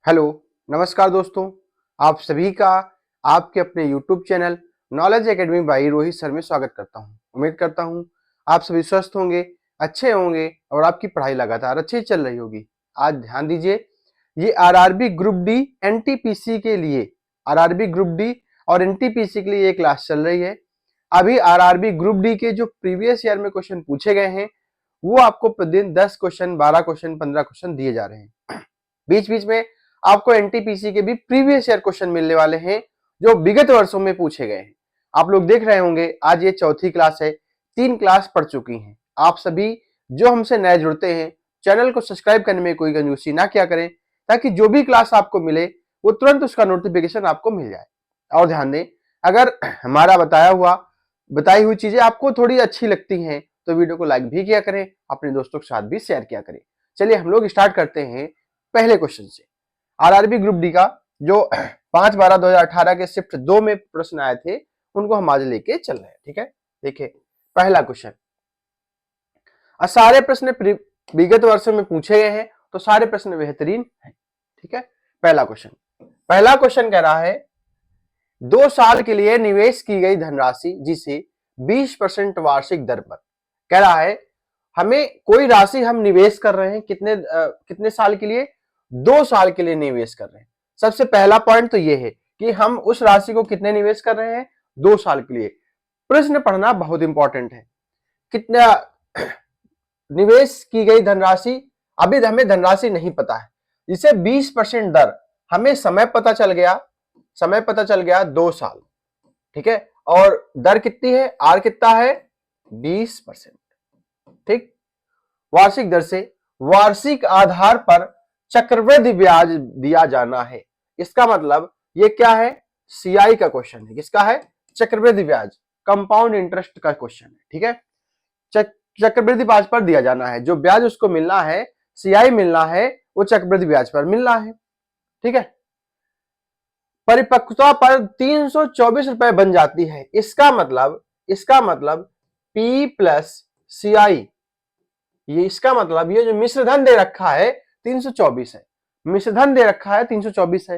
Hello, नमस्कार दोस्तों। आप सभी का आपके अपने YouTube channel knowledge academy by Rohit sir में स्वागत करता हूं। उम्मीद करता हूं आप सभी स्वस्थ होंगे, अच्छे होंगे और आपकी पढ़ाई लगातार अच्छी चल रही होगी। आज ध्यान दीजिए, ये आरआरबी ग्रुप डी एनटीपीसी के लिए आरआरबी ग्रुप डी और एनटीपीसी के लिए ये क्लास चल रही है। अभी आरआरबी ग्रुप डी के जो प्रीवियस ईयर में क्वेश्चन पूछे गए हैं वो आपको प्रतिदिन 10 क्वेश्चन, 12 क्वेश्चन, 15 क्वेश्चन दिए जा रहे हैं। बीच बीच में आपको एनटीपीसी के भी प्रीवियस ईयर क्वेश्चन मिलने वाले हैं जो विगत वर्षों में पूछे गए हैं। आप लोग देख रहे होंगे आज ये चौथी क्लास है, 3 क्लास पढ़ चुकी हैं। आप सभी जो हमसे नए जुड़ते हैं चैनल को सब्सक्राइब करने में कोई कंजूसी ना किया करें ताकि जो भी क्लास आपको मिले वो तुरंत उसका नोटिफिकेशन आपको मिल जाए। और ध्यान दें, अगर हमारा बताई हुई चीजें आपको थोड़ी अच्छी लगती हैं तो वीडियो को लाइक भी किया करें, अपने दोस्तों के साथ भी शेयर किया करें। चलिए हम लोग स्टार्ट करते हैं पहले क्वेश्चन से। आरआरबी ग्रुप डी का जो 5/12/2018 के शिफ्ट 2 में प्रश्न आए थे उनको हम आज लेके चल रहे हैं। ठीक है, देखिए पहला क्वेश्चन। सारे प्रश्न विगत वर्षों में पूछे गए हैं तो सारे प्रश्न बेहतरीन हैं। ठीक है, पहला क्वेश्चन कह रहा है 2 साल के लिए निवेश की गई धनराशि जिसे 20% वार्षिक दर पर, कह रहा है हमें कोई राशि हम निवेश कर रहे हैं कितने साल के लिए, 2 साल के लिए निवेश कर रहे हैं। सबसे पहला पॉइंट तो ये है कि हम उस राशि को कितने निवेश कर रहे हैं, 2 साल के लिए। प्रश्न पढ़ना बहुत इंपॉर्टेंट है। कितना निवेश की गई धनराशि, अभी हमें धनराशि नहीं पता है, जिसे 20% दर, हमें समय पता चल गया 2 साल। ठीक है, और दर कितनी है, आर कितना है 20%। ठीक, वार्षिक दर से वार्षिक आधार पर चक्रवृद्धि ब्याज दिया जाना है। इसका मतलब ये क्या है, सीआई का क्वेश्चन है। किसका है, चक्रवृद्धि ब्याज, कंपाउंड इंटरेस्ट का क्वेश्चन है। ठीक है, चक्रवृद्धि ब्याज पर दिया जाना है, जो ब्याज उसको मिलना है, सीआई मिलना है, वो चक्रवृद्धि ब्याज पर मिलना है। ठीक है, परिपक्वता पर 324 रुपए बन जाती है। इसका मतलब पी प्लस सीआई, ये इसका मतलब ये जो मिश्रधन दे रखा है 324 है, मिश्रधन दे रखा है 324 है।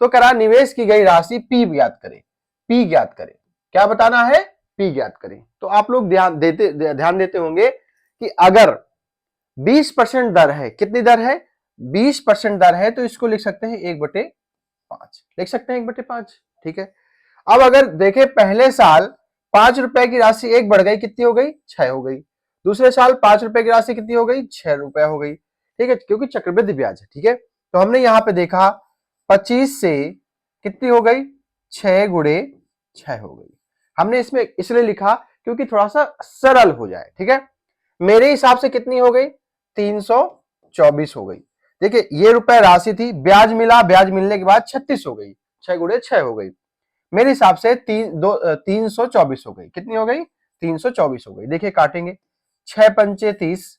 तो करा निवेश की गई राशि पी ज्ञात करें। क्या बताना है, पी ज्ञात करें। तो आप लोग ध्यान देते होंगे कि अगर 20% दर है, कितनी दर है, 20% दर है, तो इसको लिख सकते हैं 1/5। ठीक है, अब अगर देखें पहले साल 5 रुपए की राशि एक बढ़ गई, कितनी हो गई, 6 हो गई। दूसरे साल 5 रुपए की राशि कितनी हो गई, 6 रुपए हो गई। ठीक है, क्योंकि चक्रवृद्धि ब्याज है। ठीक है, तो हमने यहां पे देखा 25 से कितनी हो गई, 6 गुणे 6 हो गई। हमने इसमें इसलिए लिखा क्योंकि थोड़ा सा सरल हो जाए। ठीक है, मेरे हिसाब से कितनी हो गई, 324 हो गई। देखिए ये रुपए राशि थी, ब्याज मिला, ब्याज मिलने के बाद 36 हो गई, 6 गुणे 6 हो गई। मेरे हिसाब से 324 हो गई। कितनी हो गई, 324 हो गई। देखिए काटेंगे, 6 पंचे 30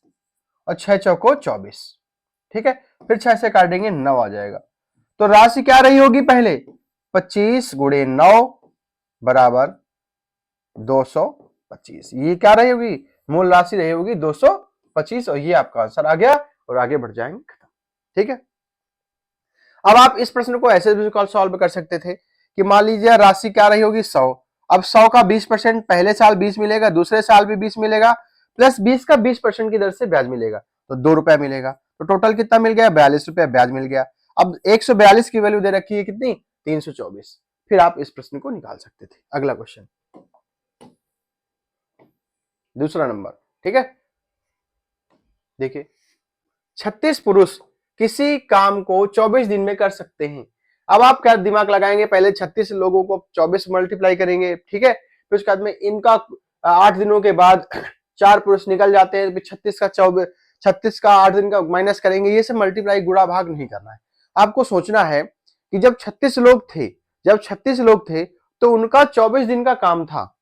और 6 चौको 24। ठीक है, फिर 6 से काटेंगे 9 आ जाएगा। तो राशि क्या रही होगी, पहले 25 गुणे 9 बराबर 225। ये क्या रही होगी, मूल राशि रही होगी 225, और ये आपका आंसर आ गया और आगे बढ़ जाएंगे। ठीक है, अब आप इस प्रश्न को ऐसे भी सॉल्व कर सकते थे कि मान लीजिए राशि क्या रही होगी 100। अब 100 का 20%, पहले साल 20 मिलेगा, दूसरे साल भी 20 मिलेगा, प्लस 20 का 20% की दर से ब्याज मिलेगा, तो 2 रुपया मिलेगा। तो टोटल कितना मिल गया, 42 रुपया ब्याज मिल गया। अब 142 की वैल्यू दे रखी है कितनी, 324। फिर आप इस प्रश्न को निकाल सकते थे। अगला क्वेश्चन, दूसरा नंबर। ठीक है, देखिए 36 पुरुष किसी काम को 24 दिन में कर सकते हैं। अब आप क्या दिमाग लगाएंगे, पहले 36 लोगों को 24 मल्टीप्लाई करेंगे। ठीक है, फिर उसके बाद में इनका 8 दिनों के बाद 4 पुरुष निकल जाते हैं, फिर 36 का 8 दिन का माइनस करेंगे। ये सब मल्टीप्लाई गुणा भाग नहीं करना है। आपको सोचना है कि जब 36 लोग थे तो उनका 24 दिन का काम था।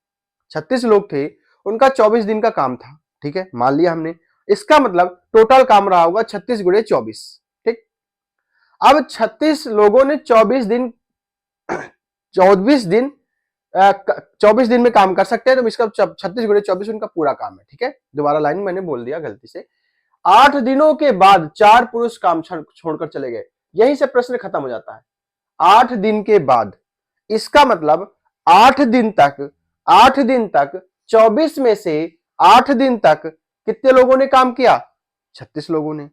36 लोग थे, उनका 24 दिन का काम था। ठीक है, मान लिया हमने। इसका मतलब टोटल काम रहा होगा 36 गुणे 24। ठीक, अब 36 लोगों ने 24 दिन 24 दिन में काम कर सकते हैं, तो इसका 36 गुणे 24 उनका पूरा काम है। ठीक है, दोबारा लाइन मैंने बोल दिया गलती से। 8 दिनों के बाद 4 पुरुष काम छोड़कर चले गए। यहीं से प्रश्न खत्म हो जाता है। 8 दिन के बाद, इसका मतलब 8 दिन तक 24 में से 8 दिन तक कितने लोगों ने काम किया? 36 लोगों ने।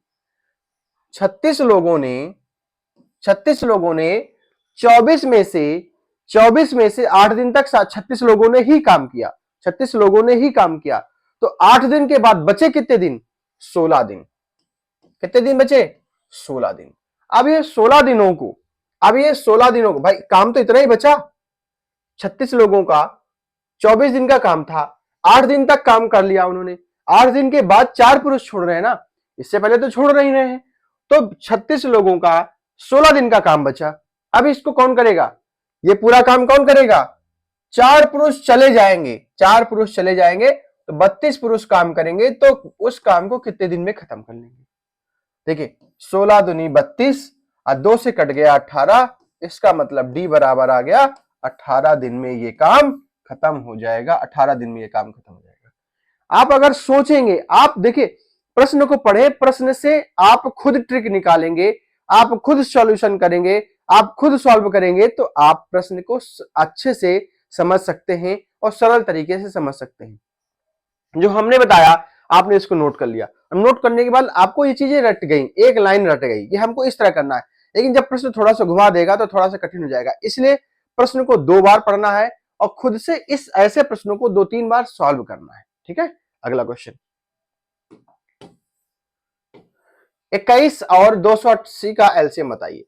36 लोगों ने 24 में से 8 दिन तक 36 लोगों ने ही काम किया। 36 लोगों ने ही काम किया। तो 8 दिन के बाद बचे कितने दिन? 16 दिन। कितने दिन बचे? 16 दिन। अब ये 16 दिनों को भाई काम तो इतना ही बचा। 36 लोगों का 24 दिन का काम था, 8 दिन तक काम कर लिया उन्होंने। 8 दिन के बाद 4 पुरुष छोड़ रहे हैं ना, इससे पहले तो छोड़ नहीं रहे हैं। तो 36 लोगों का 16 दिन का काम बचा। अब इसको कौन करेगा? ये पूरा काम कौन करेगा? 4 पुरुष चले जाएंगे। 4 पुरुष चले जाएंगे तो 32 पुरुष काम करेंगे। तो उस काम को कितने दिन में खत्म कर लेंगे? देखिए 16 दूनी 32 और 2 से कट गया 18। इसका मतलब डी बराबर आ गया 18 दिन में ये काम खत्म हो जाएगा। 18 दिन में ये काम खत्म हो जाएगा। आप अगर सोचेंगे, आप देखिए प्रश्न को पढ़े, प्रश्न से आप खुद ट्रिक निकालेंगे, आप खुद सॉल्यूशन करेंगे, आप खुद सॉल्व करेंगे तो आप प्रश्न को अच्छे से समझ सकते हैं और सरल तरीके से समझ सकते हैं। जो हमने बताया आपने इसको नोट कर लिया। नोट करने के बाद आपको ये चीजें रट गई, एक लाइन रट गई कि हमको इस तरह करना है। लेकिन जब प्रश्न थोड़ा सा घुमा देगा तो थोड़ा सा कठिन हो जाएगा। इसलिए प्रश्न को 2 बार पढ़ना है और खुद से इस ऐसे प्रश्नों को 2-3 बार सॉल्व करना है। ठीक है, अगला क्वेश्चन। 21 और 280 का एलसीएम बताइए।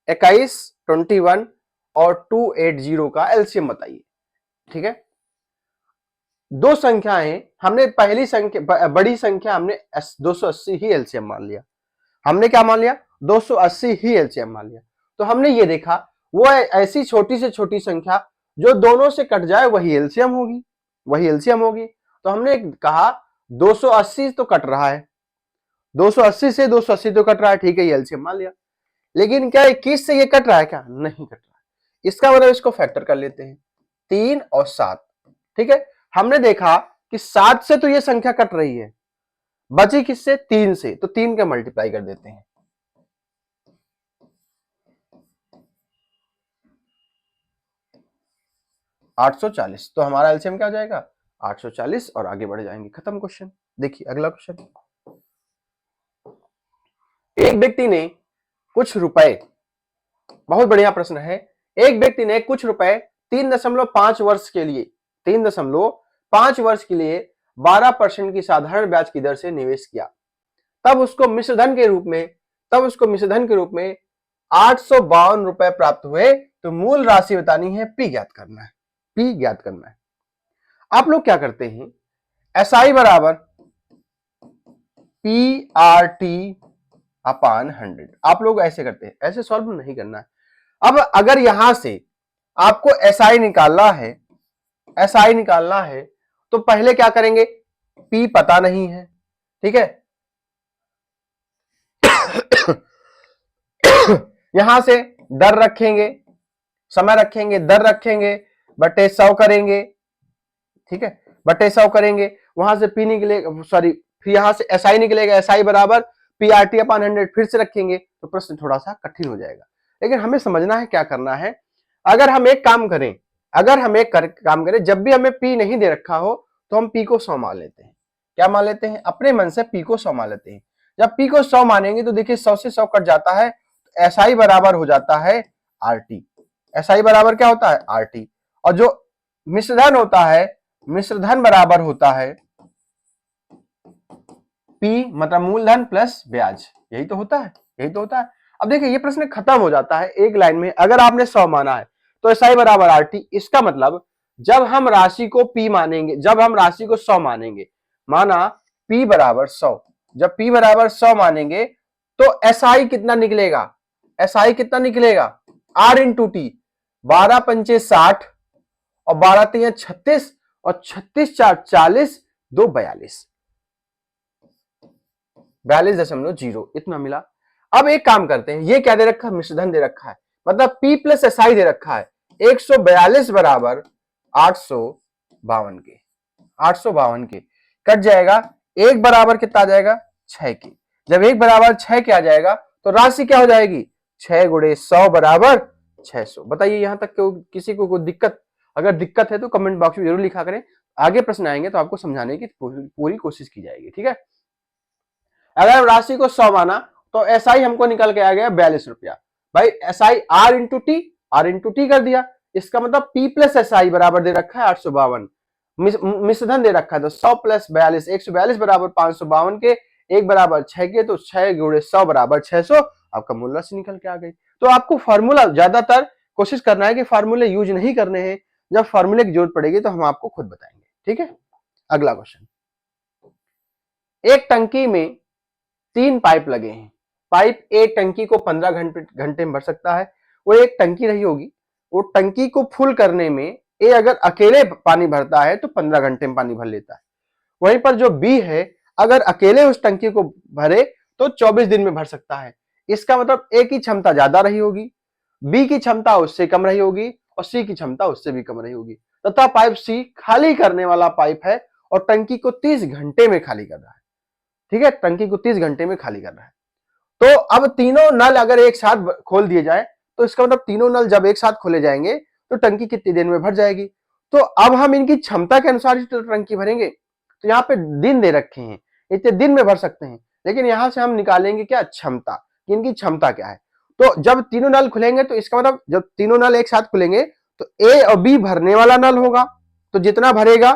21, 21 और 280 का एलसीएम बताइए। ठीक है, 2 संख्याएं हमने, पहली संख्या बड़ी संख्या हमने 280 ही एलसीएम मान लिया। हमने क्या मान लिया? 280 ही एलसीएम मान लिया। तो हमने ये देखा वो ऐसी छोटी से छोटी संख्या जो दोनों से कट जाए वही एलसीएम होगी, वही एलसीएम होगी। तो हमने कहा 280 तो कट रहा है, 280 से 280 तो कट रहा है, ठीक है, ये एलसीएम मान लिया। लेकिन क्या 21 से ये कट रहा है? क्या नहीं कट रहा है। इसका मतलब इसको फैक्टर कर लेते हैं, 3 और 7। ठीक है, हमने देखा कि 7 से तो ये संख्या कट रही है, बची किससे? 3 से। तो 3 का मल्टीप्लाई कर देते हैं, 840। तो हमारा एलसीएम क्या हो जाएगा? 840 और आगे बढ़ जाएंगे। खत्म क्वेश्चन। देखिए अगला क्वेश्चन। एक व्यक्ति ने कुछ रुपए, बहुत बढ़िया प्रश्न है। एक व्यक्ति ने कुछ रुपए 3.5 वर्ष के लिए 3.5 वर्ष के लिए 12% की साधारण ब्याज की दर से निवेश किया। तब उसको मिश्रधन के रूप में 852 रुपए प्राप्त हुए। तो मूल राशि बतानी है, पी ज्ञात करना है। आप लोग क्या करते हैं? एसआई बराबर PRT अपान 100। आप लोग ऐसे करते हैं, ऐसे सॉल्व नहीं करना है। अब अगर यहां से आपको एसआई निकालना है तो पहले क्या करेंगे? पी पता नहीं है, ठीक है। यहां से दर रखेंगे, समय रखेंगे, दर रखेंगे, बटे 100 करेंगे, ठीक है, बटे 100 करेंगे। वहां से पी निकलेगा, सॉरी, फिर यहां से एसआई निकलेगा, एसआई बराबर PRT अपान 100, फिर से रखेंगे। तो प्रश्न थोड़ा सा कठिन हो जाएगा। लेकिन हमें समझना है क्या करना है। अगर हम एक काम करें, जब भी हमें पी नहीं दे रखा हो तो हम पी को 100 मान लेते हैं। क्या मान लेते हैं? अपने मन से पी को 100 मान लेते हैं। जब पी को 100 मानेंगे तो देखिए 100 से 100 कट जाता है, तो एसआई बराबर हो जाता है RT। एसआई बराबर क्या होता है? RT। और जो मिश्रधन होता है, मिश्रधन बराबर होता है पी, मतलब मूलधन प्लस ब्याज। यही तो होता है। अब देखिए ये प्रश्न खत्म हो जाता है एक लाइन में। अगर आपने 100 माना है तो एसआई बराबर RT। इसका मतलब जब हम राशि को पी मानेंगे, जब हम राशि को 100 मानेंगे, माना पी बराबर 100, जब पी बराबर 100 मानेंगे तो एसआई कितना निकलेगा? R into T. 12 पंचे 60 और 12 तिया 36 और 36 4 40, 2 42, 42.0 इतना मिला। अब एक काम करते हैं, ये क्या दे रखा है? मिश्रधन दे रखा है, मतलब P प्लस SI दे रखा है। 142 बराबर 852 के, 852 के कट जाएगा। एक बराबर कितना आ जाएगा? 6 के। जब एक बराबर 6 के आ जाएगा तो राशि क्या हो जाएगी? 6 गुणे 100 बराबर 600। बताइए यहां तक किसी को कोई दिक्कत? अगर दिक्कत है तो कमेंट बॉक्स में जरूर लिखा करें, आगे प्रश्न आएंगे तो आपको समझाने की पूरी कोशिश की जाएगी। ठीक है, अगर राशि को 100 माना तो एसआई हमको निकल के आ गया 42 रुपया। भाई एसआई आर इंटू टी कर दिया, इसका मतलब पी प्लस एसआई बराबर दे रखा है 852, मिश्रधन दे रखा है तो 100 प्लस 42 142 बराबर 552 के, एक बराबर 6 के, तो 6 गुणे 100 बराबर 600, आपका मूल राशि निकल के आ गई। तो आपको फार्मूला ज्यादातर कोशिश करना है कि फार्मूले यूज नहीं करने हैं, जब फार्मूले की जरूरत पड़ेगी तो हम आपको खुद बताएंगे। ठीक है, अगला क्वेश्चन, एक टंकी में 3 पाइप लगे हैं, पाइप एक टंकी को 15 घंटे में भर सकता है। वो एक टंकी रही होगी, वो टंकी को फुल करने में ए अगर अकेले पानी भरता है तो 15 घंटे में पानी भर लेता है। वहीं पर जो बी है, अगर अकेले उस टंकी को भरे तो 24 दिन में भर सकता है। इसका मतलब ए की क्षमता ज्यादा रही होगी, बी की क्षमता उससे कम रही होगी और सी की क्षमता उससे भी कम रही होगी, तथा पाइप सी खाली करने वाला पाइप है और टंकी को 30 घंटे में खाली कर रहा है। ठीक है, टंकी को 30 घंटे में खाली कर रहा है। तो अब तीनों नल अगर एक साथ खोल दिए जाए तो इसका मतलब तीनों नल जब एक साथ खोले जाएंगे तो टंकी कितनी देर में भर जाएगी। तो अब हम इनकी क्षमता के अनुसार ही टंकी भरेंगे। तो यहाँ पे दिन दे रखे हैं, इतने दिन में भर सकते हैं, लेकिन यहां से हम निकालेंगे क्या, क्षमता, इनकी क्षमता क्या है। तो जब तीनों नल खुलेंगे तो इसका मतलब जब तीनों नल एक साथ खुलेंगे तो ए और बी भरने वाला नल होगा, तो जितना भरेगा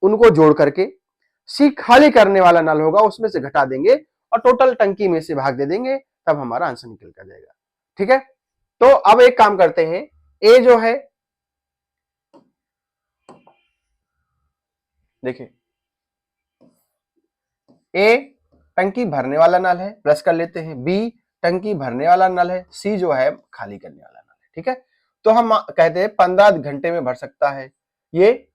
उनको जोड़ करके, सी खाली करने वाला नल होगा उसमें से घटा देंगे और टोटल टंकी में से भाग दे देंगे, तब हमारा आंसर निकल कर जाएगा। ठीक है, तो अब एक काम करते हैं, ए जो है, देखिए ए टंकी भरने वाला नल है, प्लस कर लेते हैं, बी टंकी भरने वाला नल है, सी जो है खाली करने वाला नल है। ठीक है, तो हम कहते हैं 15 घंटे में भर सकता है, ये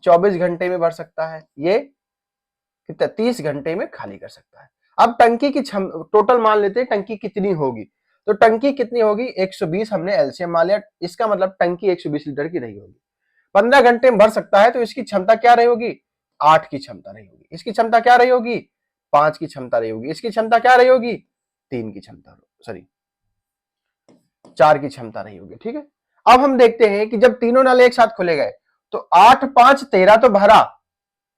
24 घंटे में भर सकता है, ये कितना 30 घंटे में खाली कर सकता है। अब टंकी की टोटल मान लेते हैं टंकी कितनी होगी, तो टंकी कितनी होगी 120, हमने एलसीएम मान लिया, इसका मतलब टंकी 120 लीटर की रही होगी। 15 घंटे में भर सकता है तो इसकी क्षमता क्या रही होगी, 8 की क्षमता रही होगी। इसकी क्षमता क्या रही होगी, 5 की क्षमता रही होगी। इसकी क्षमता क्या रही होगी, 3 की क्षमता, सॉरी 4 की क्षमता रही होगी। ठीक है, अब हम देखते हैं कि जब तीनों नल एक साथ खोले गए तो 8 5 13 तो भरा,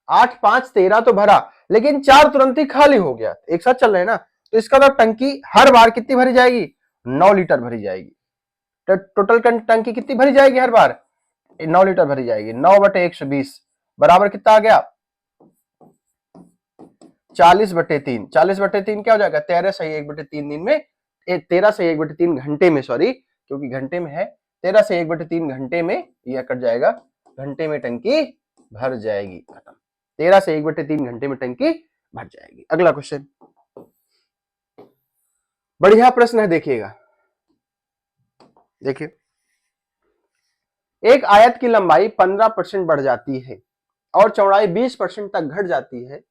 8 5 13 तो भरा, लेकिन 4 तुरंत ही खाली हो गया, एक साथ चल रहे हैं ना, तो इसका मतलब टंकी हर बार कितनी भरी जाएगी, 9 लीटर भरी जाएगी। टोटल टंकी कितनी भरी जाएगी हर बार, 9 लीटर भरी जाएगी। 9/120 बराबर कितना आ गया, 40/3। 40/3 क्या हो जाएगा, 13 सही 1/3 दिन में, 13 सही 1/3 घंटे में, सॉरी क्योंकि घंटे में है, 13 से 1/3 घंटे में यह कट जाएगा, घंटे में टंकी भर जाएगी, खत्म। 13 से 1/3 घंटे में टंकी भर जाएगी। अगला क्वेश्चन, बढ़िया प्रश्न है, देखिएगा। देखिए, एक आयत की लंबाई 15% बढ़ जाती है और चौड़ाई 20% तक घट जाती है,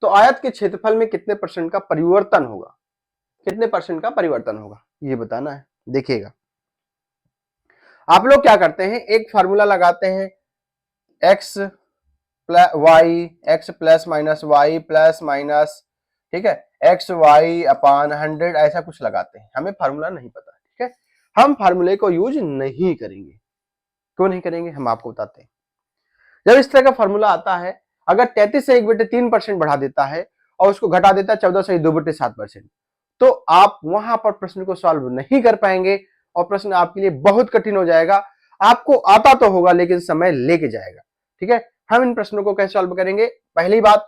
तो आयत के क्षेत्रफल में कितने परसेंट का परिवर्तन होगा, कितने परसेंट का परिवर्तन होगा, ये बताना है। देखिएगा, आप लोग क्या करते हैं, एक फार्मूला लगाते हैं, x plus y, x plus minus y plus minus, ठीक है, एक्स वाई अपान 100, ऐसा कुछ लगाते हैं, हमें फार्मूला नहीं पता। ठीक है, हम फार्मूले को यूज नहीं करेंगे। क्यों नहीं करेंगे, हम आपको बताते हैं। जब इस तरह का फार्मूला आता है, अगर 33 से 1/3% बढ़ा देता है और उसको घटा देता है 14 से 2/7%, तो आप वहां पर प्रश्न को सॉल्व नहीं कर पाएंगे और प्रश्न आपके लिए बहुत कठिन हो जाएगा। आपको आता तो होगा लेकिन समय लेके जाएगा। ठीक है, हम इन प्रश्नों को कैसे सॉल्व करेंगे, पहली बात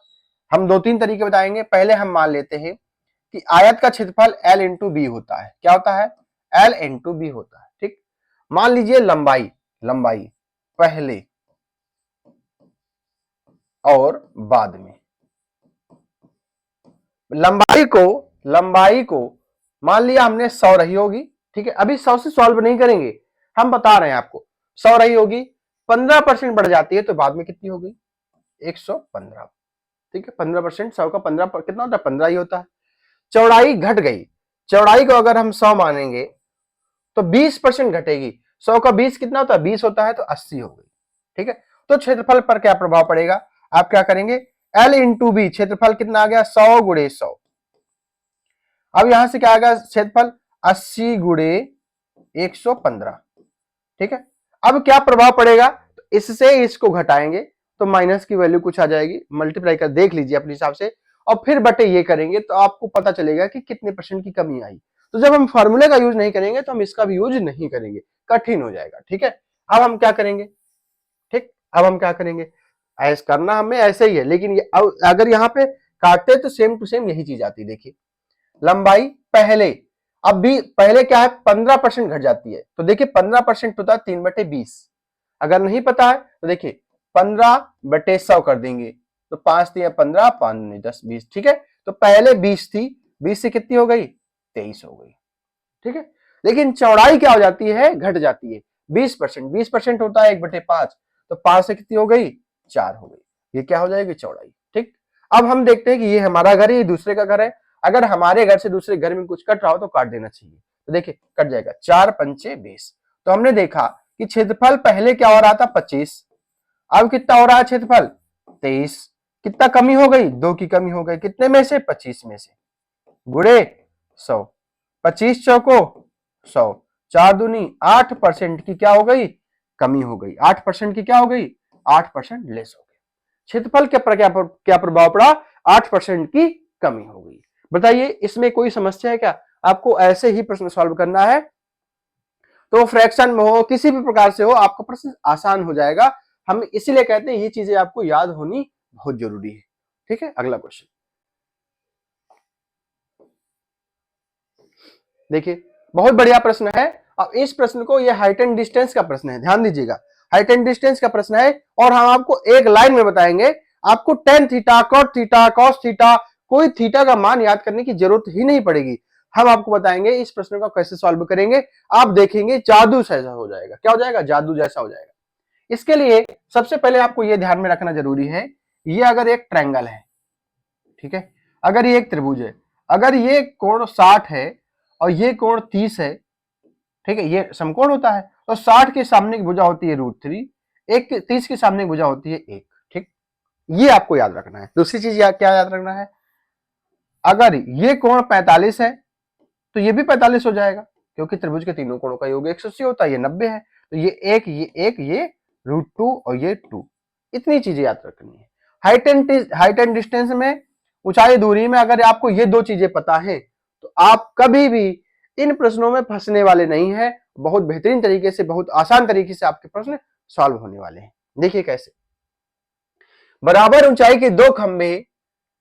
हम 2-3 तरीके बताएंगे। पहले हम मान लेते हैं कि आयत का क्षेत्रफल L इंटू बी होता है। क्या होता है, L इंटू बी होता है। ठीक, मान लीजिए लंबाई, लंबाई पहले और बाद में, लंबाई को मान लिया हमने 100 रही होगी। ठीक है, अभी 100 से सॉल्व नहीं करेंगे, हम बता रहे हैं आपको, 100 रही होगी, 15% बढ़ जाती है तो बाद में कितनी होगी, 115। ठीक है, 15%, 100 का 15 कितना होता है, 15 ही होता है। चौड़ाई घट गई, चौड़ाई को अगर हम 100 मानेंगे तो 20% घटेगी, 100 का 20 कितना होता है, 20 होता है, तो 80 हो गई। ठीक है, तो क्षेत्रफल पर क्या प्रभाव पड़ेगा, आप क्या करेंगे, L इंटू बी, क्षेत्रफल कितना आ गया, 100 गुणे 100। अब यहां से क्या आ गया क्षेत्रफल, 80 गुणे 115, ठीक है। अब क्या प्रभाव पड़ेगा, तो इससे इसको घटाएंगे तो माइनस की वैल्यू कुछ आ जाएगी, मल्टीप्लाई कर देख लीजिए अपने हिसाब से, और फिर बटे ये करेंगे तो आपको पता चलेगा कि कितने परसेंट की कमी आई। तो जब हम फॉर्मूले का यूज नहीं करेंगे तो हम इसका भी यूज नहीं करेंगे, कठिन हो जाएगा, ठीक है। अब हम क्या करेंगे, ठीक, अब हम क्या करेंगे, ऐसा करना हमें ऐसे ही है, लेकिन ये अगर यहाँ पे काटते तो सेम टू सेम यही चीज आती है। देखिए लंबाई पहले, अब भी पहले क्या है 15% घट जाती है, तो देखिए 15% होता है 3/20। अगर नहीं पता है तो देखिए 15/100 कर देंगे, तो 5 3 15, 5 9 10 20, ठीक है। तो पहले 20 थी, 20 से कितनी हो गई, 23 हो गई, ठीक है। लेकिन चौड़ाई क्या हो जाती है, घट जाती है 20%। 20% होता है 1/5, तो 5 से कितनी हो गई, 4 हो गई। ये क्या हो जाएगी, चौड़ाई, ठीक। अब हम देखते हैं कि ये हमारा घर है, ये दूसरे का घर है। अगर हमारे घर से दूसरे घर में कुछ कट रहा हो तो काट देना चाहिए, तो देखिए कट जाएगा, 4 पंचे 20। तो हमने देखा कि क्षेत्रफल पहले क्या हो रहा था, 25, अब कितना हो रहा है क्षेत्रफल, 23। कितना कमी हो गई, 2 की कमी हो गई, कितने में से, 25 में से, गुणे 100, 25 चौको 100, 4 दूनी 8% की क्या हो गई, कमी हो गई। 8% की क्या हो गई, 8% लेस हो गई। क्षेत्रफल के पर क्या प्रभाव पड़ा, 8% की कमी हो गई। बताइए इसमें कोई समस्या है क्या, आपको ऐसे ही प्रश्न सॉल्व करना है, तो फ्रैक्शन में हो, किसी भी प्रकार से हो, आपका प्रश्न आसान हो जाएगा। हम इसीलिए कहते हैं ये चीजें आपको याद होनी बहुत जरूरी है, ठीक है। अगला क्वेश्चन देखिए, बहुत बढ़िया प्रश्न है। अब इस प्रश्न को, ये हाइट एंड डिस्टेंस का प्रश्न है, ध्यान दीजिएगा, हाइट एंड डिस्टेंस का प्रश्न है, और हम आपको एक लाइन में बताएंगे। आपको tan theta, cot theta, cos theta, कोई थीटा का मान याद करने की जरूरत ही नहीं पड़ेगी। हम आपको बताएंगे इस प्रश्न को कैसे सॉल्व करेंगे, आप देखेंगे जादू जैसा हो जाएगा। क्या हो जाएगा, जादू जैसा हो जाएगा। इसके लिए सबसे पहले आपको यह ध्यान में रखना जरूरी है, ये अगर एक ट्रायंगल है, ठीक है, अगर ये एक त्रिभुज है, अगर ये कोण 60 है और ये कोण 30 है, ठीक है, ये समकोण होता है, तो 60 के सामने की भुजा होती है √3, 30 के सामने की भुजा होती है 1, ठीक। ये आपको याद रखना है। दूसरी चीज क्या याद रखना है, अगर ये कोण 45 है तो ये भी 45 हो जाएगा, क्योंकि त्रिभुज के तीनों कोणों का योग 180 होता है, ये 90 है, तो ये 1, ये 1, ये √2 और ये 2। इतनी चीजें याद रखनी है। हाइट एंड डिस्टेंस में, ऊंचाई दूरी में, अगर आपको ये दो चीजें पता है तो आप कभी भी इन प्रश्नों में फंसने वाले नहीं है। बहुत बेहतरीन तरीके से, बहुत आसान तरीके से आपके प्रश्न सॉल्व होने वाले हैं। देखिए कैसे, बराबर ऊंचाई के दो खंभे,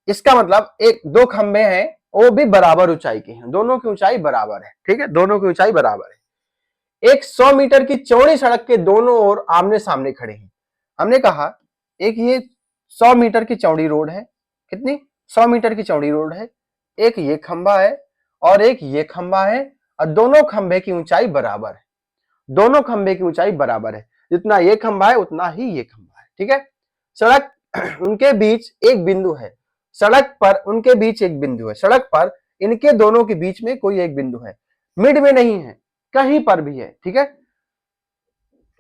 इसका मतलब एक दो खंभे हैं, वो भी बराबर ऊंचाई के हैं, दोनों की ऊंचाई बराबर है, ठीक है, दोनों की ऊंचाई बराबर है। एक 100 मीटर की चौड़ी सड़क के दोनों ओर आमने सामने खड़े हैं। हमने कहा एक ये 100 मीटर की चौड़ी रोड है, कितनी, 100 मीटर की चौड़ी रोड है, एक ये खंभा है और एक ये खंभा है, और दोनों खंभे की ऊंचाई बराबर है, दोनों खंभे की ऊंचाई बराबर है, जितना ये खंभा है उतना ही ये खंभा है, ठीक है। सड़क उनके बीच एक बिंदु है, सड़क पर उनके बीच एक बिंदु है, सड़क पर इनके दोनों के बीच में कोई एक बिंदु है, मिड में नहीं है, कहीं पर भी है, ठीक है।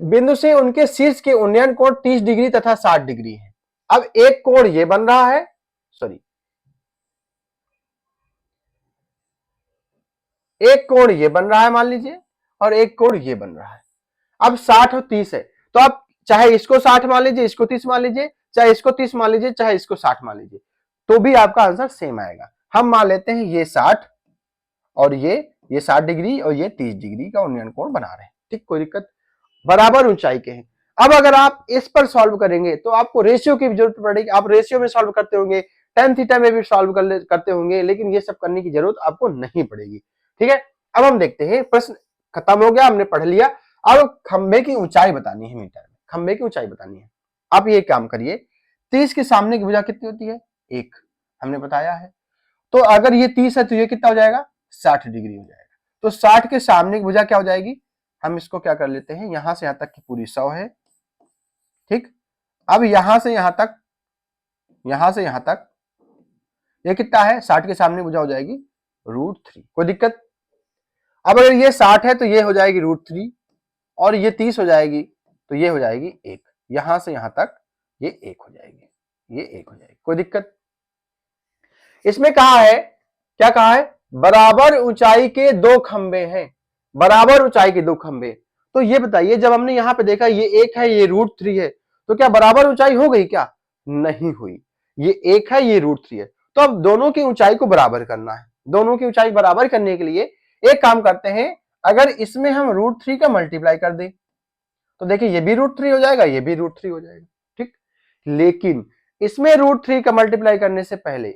बिंदु से उनके शीर्ष के उन्नयन कोण 30 डिग्री तथा 60 डिग्री है। अब एक कोण ये बन रहा है, सॉरी, एक कोण ये बन रहा है मान लीजिए, और एक कोण ये बन रहा है। अब 60 और 30 है, तो आप चाहे इसको 60 मान लीजिए, इसको 30 मान लीजिए, चाहे इसको 30 मान लीजिए, चाहे इसको 60 मान लीजिए, तो भी आपका आंसर सेम आएगा। हम मान लेते हैं ये 60 और ये 60 डिग्री और ये 30 डिग्री का उन्नयन कोण बना रहे हैं, ठीक, कोई दिक्कत, बराबर ऊंचाई के हैं। अब अगर आप इस पर सॉल्व करेंगे तो आपको रेशियो की जरूरत पड़ेगी, आप रेशियो में सॉल्व करते होंगे, टेन थीटा में भी सॉल्व करते होंगे, लेकिन ये सब करने की जरूरत आपको नहीं पड़ेगी, ठीक है। अब हम देखते हैं, प्रश्न खत्म हो गया, हमने पढ़ लिया। अब खंबे की ऊंचाई बतानी है मीटर में, खंबे की ऊंचाई बतानी है। आप ये काम करिए, 30 के सामने की भुजा कितनी होती है, 1, हमने बताया है। तो अगर ये 30 है तो ये कितना हो जाएगा, 60 डिग्री हो जाएगा। तो 60 के सामने की भुजा क्या हो जाएगी, हम इसको क्या कर लेते हैं, यहां से यहां तक की पूरी 100 है, ठीक। अब यहां से यहां तक, यहां से यहां तक ये कितना है, 60 के सामने भुजा हो जाएगी √3, कोई दिक्कत। अब अगर ये 60 है तो ये हो जाएगी √3, और ये 30 हो जाएगी तो ये हो जाएगी 1, यहां से यहां तक ये 1 हो जाएगी, ये 1 हो जाएगी, कोई दिक्कत। इसमें कहा है, क्या कहा है, बराबर ऊंचाई के दो खंबे हैं, बराबर ऊंचाई के दो खंबे। तो ये बताइए, जब हमने यहां पे देखा ये 1 है ये √3 है, तो क्या बराबर ऊंचाई हो गई क्या? नहीं हुई। ये 1 है ये √3 है। तो अब दोनों की ऊंचाई को बराबर करना है। दोनों की ऊंचाई बराबर करने के लिए एक काम करते हैं, अगर इसमें हम √3 का मल्टीप्लाई कर दें तो देखिए ये भी √3 हो जाएगा, ये भी √3 हो जाएगा, ठीक। लेकिन इसमें √3 का मल्टीप्लाई करने से पहले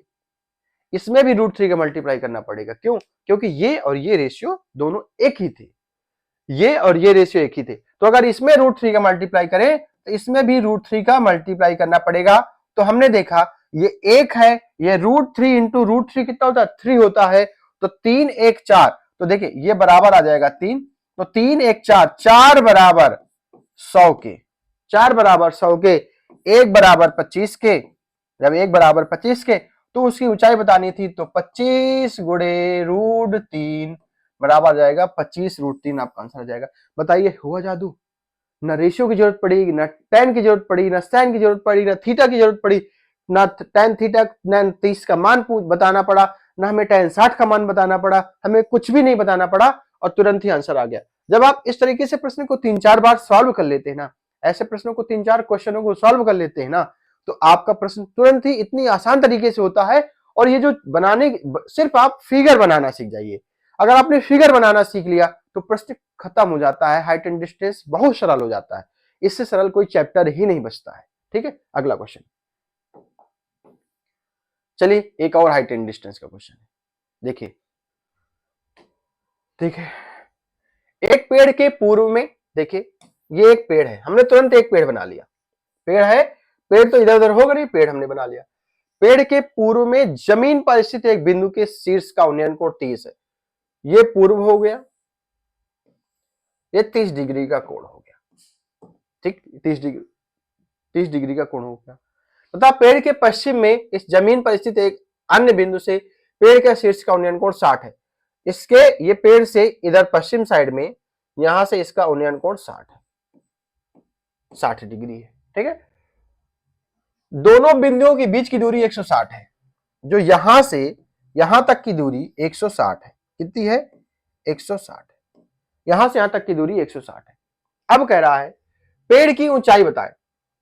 इसमें भी √3 का मल्टीप्लाई करना पड़ेगा। क्यों? क्योंकि ये और ये रेशियो दोनों एक ही थे, ये और ये रेशियो एक ही थे। तो अगर इसमें √3 का मल्टीप्लाई करें तो इसमें भी √3 का मल्टीप्लाई करना पड़ेगा। तो हमने देखा ये 1 है, ये √3 इंटू √3 कितना होता है? 3 होता है। तो 3 1 4, तो देखिए ये बराबर आ जाएगा 3। तो 3 1 4, 4 बराबर 100 के, 4 बराबर 100 के, 1 बराबर 25 के। जब 1 बराबर 25 के तो उसकी ऊंचाई बतानी थी, तो 25 गुणे √3 बराबर आ जाएगा 25 √3, आपका आंसर आ जाएगा। बताइए हुआ जादू? ना रेशियो की जरूरत पड़ी, ना tan की जरूरत पड़ी, ना sin की जरूरत पड़ी, ना थीटा की जरूरत पड़ी, ना tan थीटा tan 30 का मान बताना पड़ा, ना हमें tan 60 का मान बताना पड़ा, हमें कुछ भी नहीं बताना पड़ा और तुरंत ही आंसर आ गया। जब आप इस तरीके से प्रश्न को 3-4 बार सॉल्व कर लेते हैं ना, ऐसे प्रश्नों को 3-4 क्वेश्चनों को सॉल्व कर लेते हैं ना, तो आपका प्रश्न तुरंत ही इतनी आसान तरीके से होता है। और ये जो बनाने, सिर्फ आप फिगर बनाना सीख जाइए। अगर आपने फिगर बनाना सीख लिया तो प्रश्न खत्म हो जाता है, हाइट एंड डिस्टेंस बहुत सरल हो जाता है। इससे सरल कोई चैप्टर ही नहीं बचता है, ठीक है। अगला क्वेश्चन, चलिए एक और हाइट एंड डिस्टेंस का क्वेश्चन है। देखिए देखिए, एक पेड़ के पूर्व में, देखिए ये एक पेड़ है, हमने तुरंत एक पेड़ बना लिया। पेड़ है, पेड़ तो इधर उधर होगा नहीं, पेड़ हमने बना लिया। पेड़ के पूर्व में जमीन पर स्थित एक बिंदु के शीर्ष का उन्नयन कोण 30 है। ये पूर्व हो गया, ये 30 डिग्री का कोण हो गया, ठीक। 30 डिग्री का कोण हो गया। तथा पेड़ के पश्चिम में इस जमीन पर स्थित एक अन्य बिंदु से पेड़ के शीर्ष का उन्नयन कोण 60 है। इसके, ये पेड़ से इधर पश्चिम साइड में, यहां से इसका उन्नयन कोण 60 है, 60 डिग्री है, ठीक है। दोनों बिंदुओं के बीच की दूरी 160 है। जो यहां से यहां तक की दूरी 160 है। कितनी है? 160 है। यहां से यहां तक की दूरी 160 है। अब कह रहा है पेड़ की ऊंचाई बताए।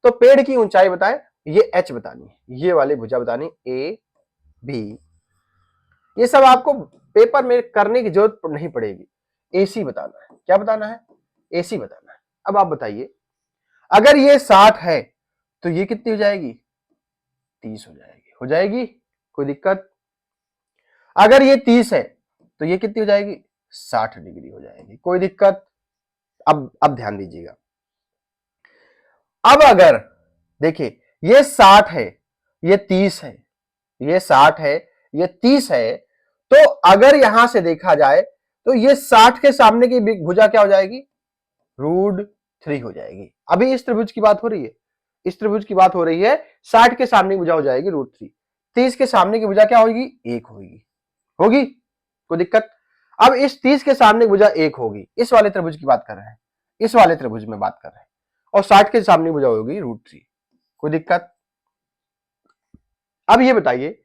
तो पेड़ की ऊंचाई बताए, ये h बतानी है, ये वाली भुजा बतानी, ए बी। ये सब आपको पेपर में करने की जरूरत नहीं पड़ेगी। एसी बताना है। क्या बताना है? एसी बताना है। अब आप बताइए, अगर ये 60 है तो ये कितनी हो जाएगी? 30 हो जाएगी। हो जाएगी? कोई दिक्कत? अगर ये 30 है तो ये कितनी हो जाएगी? 60 डिग्री हो जाएगी। कोई दिक्कत? अब ध्यान दीजिएगा। अब अगर देखिए ये 60 है, ये 30 है, ये 60 है, ये 30 है, तो अगर यहां से देखा जाए तो ये 60 के सामने की भुजा क्या हो जाएगी? √3 हो जाएगी। अभी इस त्रिभुज की बात हो रही है, इस त्रिभुज की बात हो रही है। 60 के सामने की भुजा हो जाएगी √3, 30 के सामने की भुजा क्या होगी? 1 होगी। होगी? कोई दिक्कत? अब इस 30 के सामने की भुजा 1 होगी, इस वाले त्रिभुज की बात कर रहे हैं, इस वाले त्रिभुज में बात कर रहे हैं, और 60 के सामने भुजा होगी √3। कोई दिक्कत? अब ये बताइए,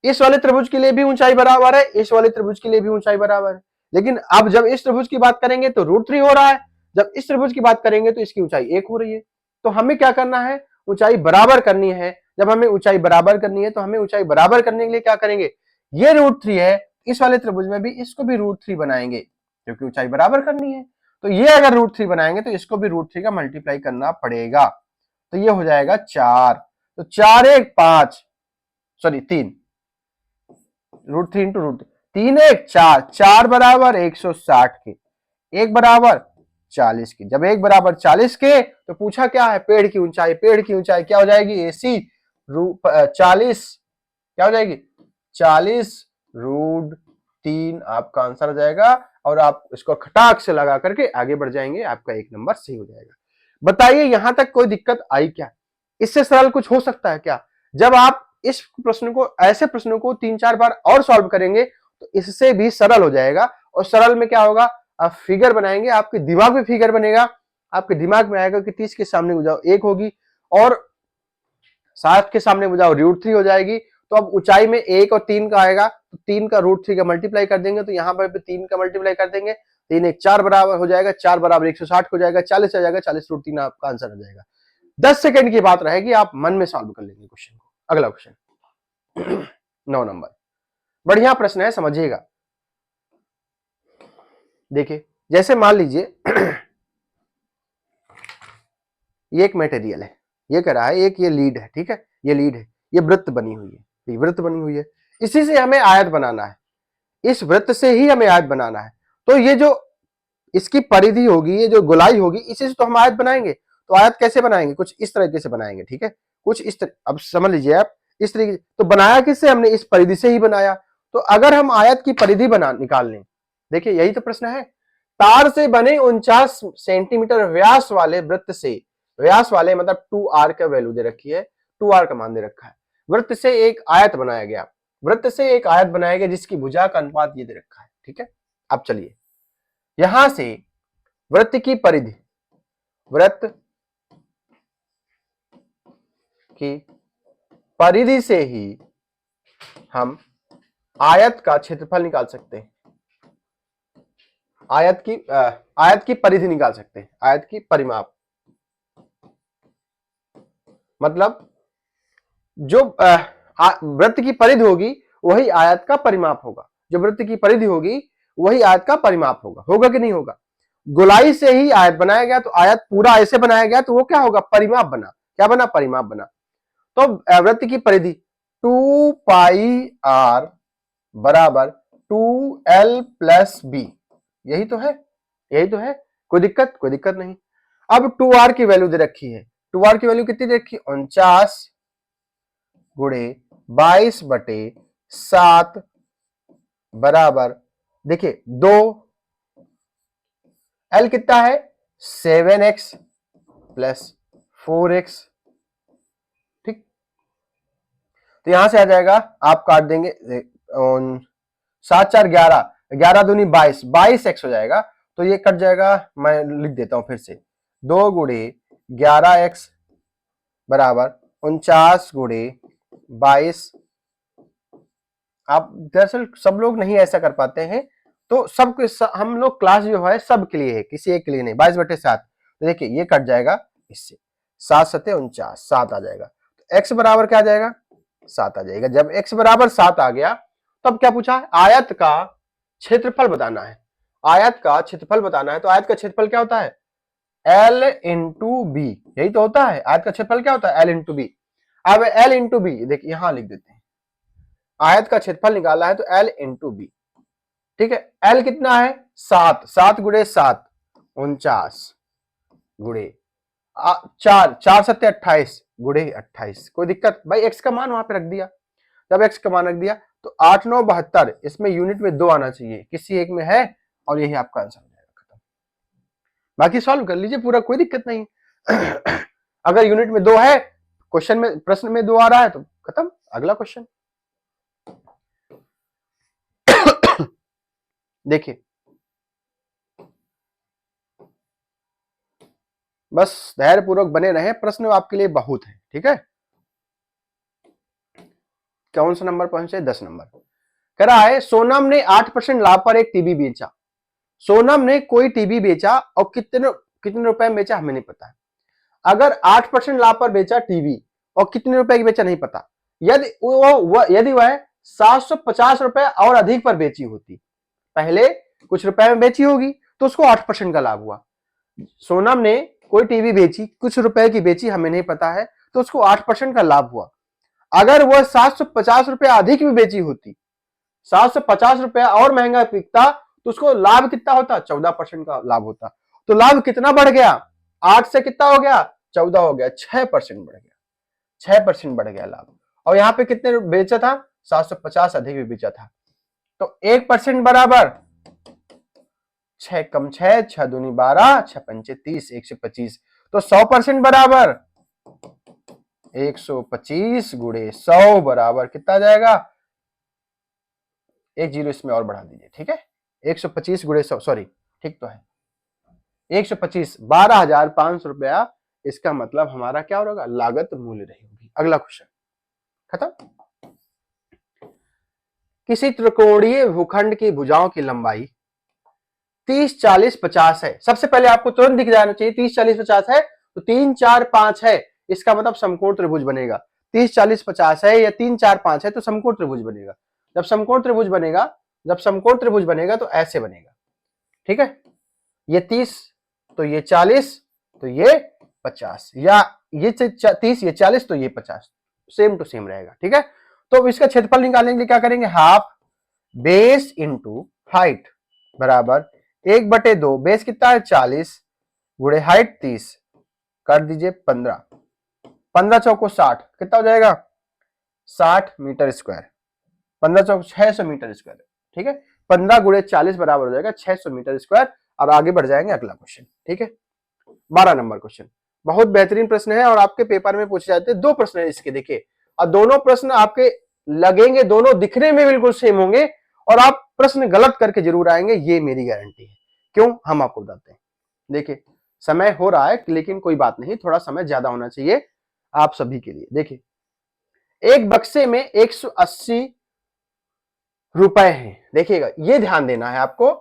इस वाले त्रिभुज के लिए भी ऊंचाई बराबर है, इस वाले त्रिभुज के लिए भी ऊंचाई बराबर है, लेकिन अब जब इस त्रिभुज की बात करेंगे तो √3 हो रहा है, जब इस त्रिभुज की बात करेंगे तो इसकी ऊंचाई 1 हो रही है। तो हमें क्या करना है? ऊंचाई बराबर करनी है। जब हमें ऊंचाई बराबर करनी है तो हमें ऊंचाई बराबर करने के लिए क्या करेंगे? ये √3 है, इस वाले त्रिभुज में भी इसको भी √3 बनाएंगे, क्योंकि ऊंचाई बराबर करनी है। तो ये अगर √3 बनाएंगे तो इसको भी √3 का मल्टीप्लाई करना पड़ेगा। तो ये हो जाएगा 4। तो 4 1 5, सॉरी 3, √3 इंटू √3, 3 1 4, 4 बराबर 160 के, 1 बराबर 40 के। जब 1 बराबर 40 के तो पूछा क्या है? पेड़ की ऊंचाई। पेड़ की ऊंचाई क्या हो जाएगी? AC 40, क्या हो जाएगी? 40 √3 आपका आंसर आ जाएगा। और आप इसको खटाक से लगा करके आगे बढ़ जाएंगे, आपका 1 नंबर सही हो जाएगा। बताइए यहां तक कोई दिक्कत आई क्या? इससे सरल कुछ हो सकता है क्या? जब आप इस प्रश्न को, ऐसे प्रश्नों को 3-4 बार और सॉल्व करेंगे तो इससे भी सरल हो जाएगा। और सरल में क्या होगा? आप फिगर बनाएंगे, आपके दिमाग में फिगर बनेगा, आपके दिमाग में आएगा कि 30 के सामने भुजा 1 होगी और 60 के सामने भुजा √3 हो जाएगी। तो अब ऊंचाई में 1 और 3 का आएगा, तो 3 का √3 का मल्टीप्लाई कर देंगे, तो यहाँ पर 3 का मल्टीप्लाई कर देंगे, 3 1 4 बराबर हो जाएगा, 4 बराबर 160 हो जाएगा, 40 आ जाएगा, 40 √3 आपका आंसर आ जाएगा। 10 सेकंड की बात रहेगी, आप मन में सॉल्व कर लेंगे क्वेश्चन को। अगला क्वेश्चन 9 नंबर, बढ़िया प्रश्न है, समझिएगा। देखिए, जैसे मान लीजिए ये एक मटेरियल है, ये कह रहा है एक ये लीड है, ठीक है, ये लीड है, ये वृत्त बनी हुई है, ये वृत्त बनी हुई है, इसी से हमें आयत बनाना है, इस वृत्त से ही हमें आयत बनाना है। तो ये जो इसकी परिधि होगी, ये जो गोलाई होगी, इसी से तो हम आयत बनाएंगे। तो आयत कैसे बनाएंगे? कुछ इस तरीके से बनाएंगे, ठीक है, कुछ इस तरह। अब समझ लीजिए आप, इस तरीके तो बनाया किससे? हमने इस परिधि से ही बनाया। तो अगर हम आयत की परिधि बना निकाल लें, देखिए यही तो प्रश्न है, तार से बने 49 सेंटीमीटर व्यास वाले वृत्त से, व्यास वाले मतलब 2r का वैल्यू दे रखी है, 2r का मान दे रखा है, वृत्त से एक आयत बनाया गया, वृत्त से एक आयत बनाया गया जिसकी भुजा का अनुपात ये दे रखा है, ठीक है। अब चलिए, यहां से वृत्त की परिधि, वृत्त की परिधि से ही हम आयत का क्षेत्रफल निकाल सकते हैं, आयत की परिधि निकाल सकते हैं, आयत की परिमाप, मतलब जो वृत्त की परिधि होगी वही आयत का परिमाप होगा, जो वृत्त की परिधि होगी वही आयत का परिमाप होगा। होगा कि नहीं होगा? गोलाई से ही आयत बनाया गया, तो आयत पूरा ऐसे बनाया गया, तो वो क्या होगा? परिमाप बना। क्या बना? परिमाप बना। तो वृत्त की परिधि 2πr बराबर 2l प्लस बी, यही तो है, यही तो है। कोई दिक्कत? कोई दिक्कत नहीं। अब 2r की वैल्यू दे रखी है, 2r की वैल्यू कितनी दे रखी है? 49 गुणे 22/7 बराबर, देखिए 2, l कितना है? 7x प्लस 4x, ठीक। तो यहां से आ जाएगा, आप काट देंगे, 7 4 11, 11 दूनी 22, 22x हो जाएगा। तो ये कट जाएगा, मैं लिख देता हूं फिर से, 2 गुणे 11x बराबर 49 गुणे 22। आप दरअसल सब लोग नहीं ऐसा कर पाते हैं, तो हम लोग क्लास जो है सब के लिए है, किसी एक के लिए नहीं। 22/7, तो देखिए ये कट जाएगा इससे, 7 7 49, 7 आ जाएगा। तो x बराबर क्या आ जाएगा? 7 आ जाएगा। जब x बराबर 7 आ गया, तब क्या पूछा? आयत का क्षेत्रफल बताना है, आयत का क्षेत्रफल बताना है। तो आयत का क्षेत्रफल क्या होता है? L इंटू बी, यही तो होता है। आयत का क्षेत्रफल क्या होता है? L into B. अब L इंटू बी, देखिए यहां लिख देते हैं, आयत का क्षेत्रफल निकालना है तो L इंटू बी, ठीक है। L कितना है? 7, 7 गुणे 7 49 गुणे 4, 4 7 28 गुणे 28। कोई दिक्कत? भाई x का मान वहां पे रख दिया, जब x का मान रख दिया तो 8 9 72, इसमें यूनिट में 2 आना चाहिए, किसी एक में है, और यही आपका आंसर हो जाएगा, खत्म। बाकी सॉल्व कर लीजिए पूरा, कोई दिक्कत नहीं। अगर यूनिट में 2 है, क्वेश्चन में, प्रश्न में 2 आ रहा है, तो खत्म, अगला क्वेश्चन। देखिए, बस धैर्य पूर्वक बने रहे, प्रश्न आपके लिए बहुत है, ठीक है। कौन सा नंबर पहुंचे? 10 नंबर। कह रहा है, सोनम ने 8% लाभ पर एक टीवी बेचा। सोनम ने कोई टीवी बेचा और कितने कितने रुपए में बेचा, हमें नहीं पता है। अगर 8% लाभ पर बेचा टीवी और कितने रुपए की बेचा, नहीं पता। यदि वह 750 रुपए और अधिक पर बेची होती, पहले कुछ रुपए में बेची होगी तो उसको 8% का लाभ हुआ। सोनम ने कोई टीवी बेची, कुछ रुपए की बेची, हमें नहीं पता है, तो उसको 8% का लाभ हुआ। अगर वह 750 रुपए अधिक भी बेची होती, 750 रुपए और महंगा बिकता, तो उसको लाभ कितना होता? 14% का लाभ होता। तो लाभ कितना बढ़ गया? 8 से कितना हो गया? 14 हो गया, 6% बढ़ गया, 6% बढ़ गया लाभ। और यहां पे कितने बेचा था? 750 अधिक भी बेचा था। तो 1% बराबर 6 कम 6, 6 दूनी 12, 6 पंचे 30, 125। तो 100% बराबर 125 गुणे 100 बराबर कितना आ जाएगा? एक जीरो इसमें और बढ़ा दीजिए, ठीक है। 125 गुणे 100, सॉरी, ठीक तो है, 125, 12,500 रुपया। इसका मतलब हमारा क्या होगा? लागत मूल्य रहेगी। अगला क्वेश्चन, खत्म। किसी त्रिकोणीय भूखंड की भुजाओं की लंबाई 30, 40, 50 है। सबसे पहले आपको तुरंत दिख जाना चाहिए 30, 40, 50 है तो 3, 4, 5 है, इसका मतलब समकोण त्रिभुज बनेगा। 30, 40, 50 है या 3, 4, 5 है तो समकोण त्रिभुज बनेगा। जब समकोण त्रिभुज बनेगा तो ऐसे बनेगा, ठीक है। ये 30 तो ये 40 तो ये 50, या ये 30 ये 40 तो ये 50, सेम टू सेम रहेगा, ठीक है। तो इसका क्षेत्रफल निकालने के लिए क्या करेंगे, हाफ बेस इंटू हाइट बराबर 1/2। बेस कितना है 40 गुणे हाइट 30, कर दीजिए 15, 15 चौको 60, कितना हो जाएगा 60 मीटर स्क्वायर। 15 चौक 600 मीटर स्क्वायर, ठीक है। 15 गुणे 40 बराबर हो जाएगा 600 मीटर स्क्वायर। और आगे बढ़ जाएंगे अगला क्वेश्चन, ठीक है। 12 नंबर क्वेश्चन बहुत बेहतरीन प्रश्न है और आपके पेपर में पूछे जाते हैं। 2 प्रश्न है इसके, देखिए, और दोनों प्रश्न आपके लगेंगे, दोनों दिखने में बिल्कुल सेम होंगे और आप प्रश्न गलत करके जरूर आएंगे, ये मेरी गारंटी है। क्यों, हम आपको बताते हैं। देखिए समय हो रहा है लेकिन कोई बात नहीं, थोड़ा समय ज्यादा होना चाहिए आप सभी के लिए। देखिए एक बक्से में 180 रुपए हैं। देखिएगा, ये ध्यान देना है आपको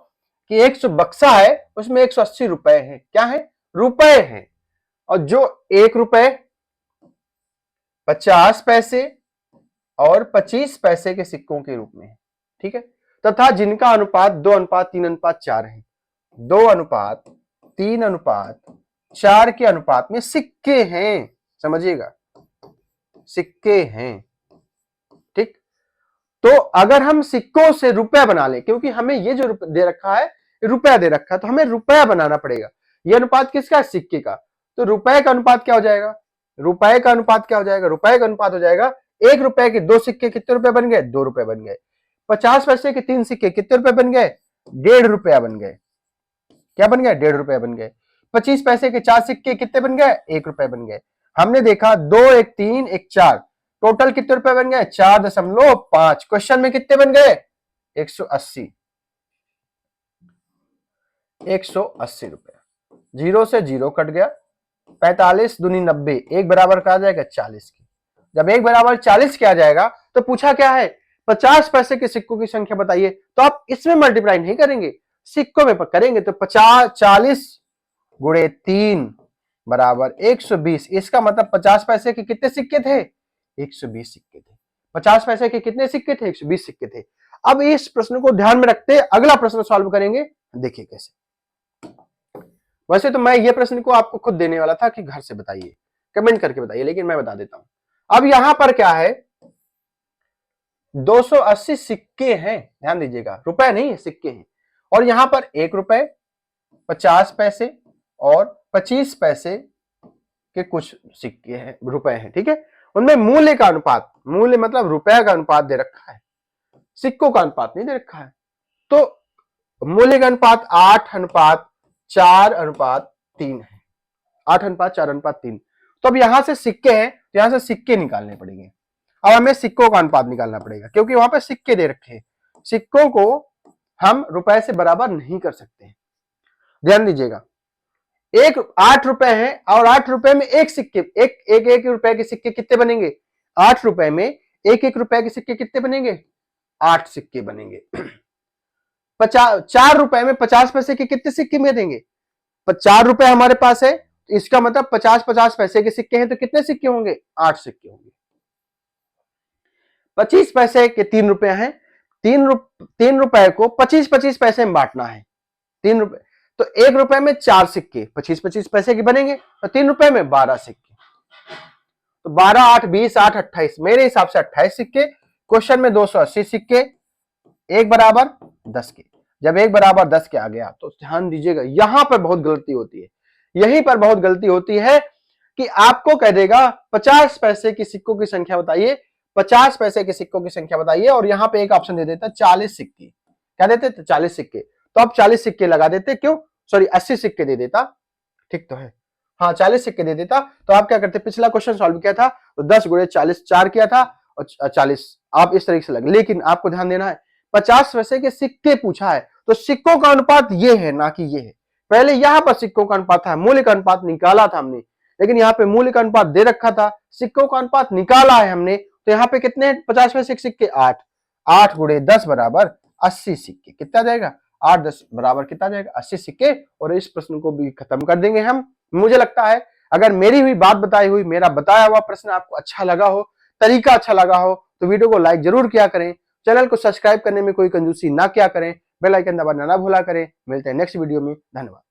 कि एक बक्सा है उसमें 180 रुपए हैं। क्या है, रुपए हैं। और जो 1 रुपए, 50 पैसे और 25 पैसे के सिक्कों के रूप में है, ठीक है। तथा जिनका अनुपात 2:3:4 है। 2:3:4 के अनुपात में सिक्के हैं, समझिएगा, सिक्के हैं, ठीक। तो अगर हम सिक्कों से रुपया बना लें, क्योंकि हमें ये जो दे रखा है रुपया दे रखा है, तो हमें रुपया बनाना पड़ेगा। ये अनुपात किसका है, सिक्के का। तो रुपए का अनुपात क्या हो जाएगा, रुपए का अनुपात क्या हो जाएगा, रुपए का अनुपात हो जाएगा 1 रुपए के 2 सिक्के कितने रुपए बन गए, 2 रुपए बन गए। 50 पैसे के 3 सिक्के कितने रुपए बन गए, 1.5 रुपया बन गए। क्या बन गए, 1.5 रुपया बन गए। 25 पैसे के 4 सिक्के कितने बन गए, 1 रुपए बन गए। हमने देखा 2, 1, 3, 1, 4, टोटल कितने रुपए बन गए, 4.5। क्वेश्चन में कितने बन गए, 180, 180 रुपए। 0 से 0 कट गया, 45 दूनी 90, 1 बराबर का आ जाएगा 40 की। जब 1 बराबर 40 के आ जाएगा तो पूछा क्या है, 50 पैसे के सिक्कों की संख्या बताइए। तो आप इसमें मल्टीप्लाई नहीं करेंगे, सिक्कों में करेंगे। तो 50 40 गुणे 3 बराबर 120। इसका मतलब 50 पैसे के कितने सिक्के थे, 120 सिक्के थे। 50 पैसे के कितने सिक्के थे, 120 सिक्के थे। अब इस प्रश्न को ध्यान में रखते अगला प्रश्न सॉल्व करेंगे, देखिए कैसे। वैसे तो मैं ये प्रश्न को आपको खुद देने वाला था कि घर से बताइए, कमेंट करके बताइए, लेकिन मैं बता देता हूं। अब यहां पर क्या है, 280 सिक्के हैं, ध्यान दीजिएगा, रुपए नहीं है, सिक्के हैं। और यहां पर 1 रुपए, 50 पैसे और 25 पैसे के कुछ सिक्के हैं, रुपए हैं, ठीक है। उनमें मूल्य का अनुपात, मूल्य मतलब रुपया का अनुपात दे रखा है, सिक्कों का अनुपात नहीं दे रखा है। तो मूल्य का अनुपात 8:4:3 है, 8:4:3। तो अब यहां से सिक्के हैं तो यहां से सिक्के निकालने पड़ेंगे। अब हमें सिक्कों का अनुपात निकालना पड़ेगा क्योंकि वहां पे सिक्के दे रखे हैं। सिक्कों को हम रुपए से बराबर नहीं कर सकते। ध्यान दीजिएगा, 8 रुपए है और 8 रुपए में एक सिक्के, एक रुपए के सिक्के कितने बनेंगे, 8 रुपए में एक रुपए के सिक्के कितने बनेंगे, 8 सिक्के बनेंगे। 4 रुपए में 50 पैसे के कितने सिक्के में देंगे, 4 रुपए हमारे पास है, इसका मतलब 50 पैसे के सिक्के हैं तो कितने सिक्के होंगे, 8 सिक्के होंगे। 25 पैसे के 3 रुपए हैं, 3 रुपए को 25 पैसे में बांटना है। 3 रुपए तो 1 रुपए में 4 सिक्के 25 पैसे के बनेंगे, तो 3 रुपए में 12 सिक्के। तो 12, 8, 20, 8, 28, मेरे हिसाब से 28 सिक्के। क्वेश्चन में 280 सिक्के, 1 बराबर 10 के। जब 1 बराबर 10 के आ गया तो ध्यान दीजिएगा, यहां पर बहुत गलती होती है, यहीं पर बहुत गलती होती है कि आपको कह देगा 50 पैसे की सिक्कों की संख्या बताइए, 50 पैसे के सिक्कों की संख्या बताइए, और यहां पे एक ऑप्शन दे देता 40 सिक्के। क्या देते, 40 सिक्के। तो आप 40 सिक्के लगा देते, क्यों, सॉरी 80 सिक्के दे देता, ठीक तो है, हाँ 40 सिक्के दे देता। तो आप क्या करते, पिछला क्वेश्चन सॉल्व किया था तो 10 गुणे 40 4 किया था और 40 आप इस तरीके से लगे। लेकिन आपको ध्यान देना है 50 पैसे के सिक्के पूछा है तो सिक्कों का अनुपात ये है ना कि ये है। पहले यहां पर सिक्कों का अनुपात था, मूल्य का अनुपात निकाला था हमने, लेकिन यहाँ पे मूल्य का अनुपात दे रखा था, सिक्कों का अनुपात निकाला है हमने। तो यहाँ पे कितने 50 पैसे के सिक्के, 8 8 गुणे 10 बराबर 80 सिक्के। कितना जाएगा? 8 10 बराबर कितना जाएगा? 80 सिक्के। और इस प्रश्न को भी खत्म कर देंगे हम। मुझे लगता है अगर मेरी हुई बात बताई हुई, मेरा बताया हुआ प्रश्न आपको अच्छा लगा हो, तरीका अच्छा लगा हो, तो वीडियो को लाइक जरूर किया करें। चैनल को सब्सक्राइब करने में कोई कंजूसी ना किया करें। बेल आइकन दबाना ना भूला करें। मिलते हैं नेक्स्ट वीडियो में। धन्यवाद।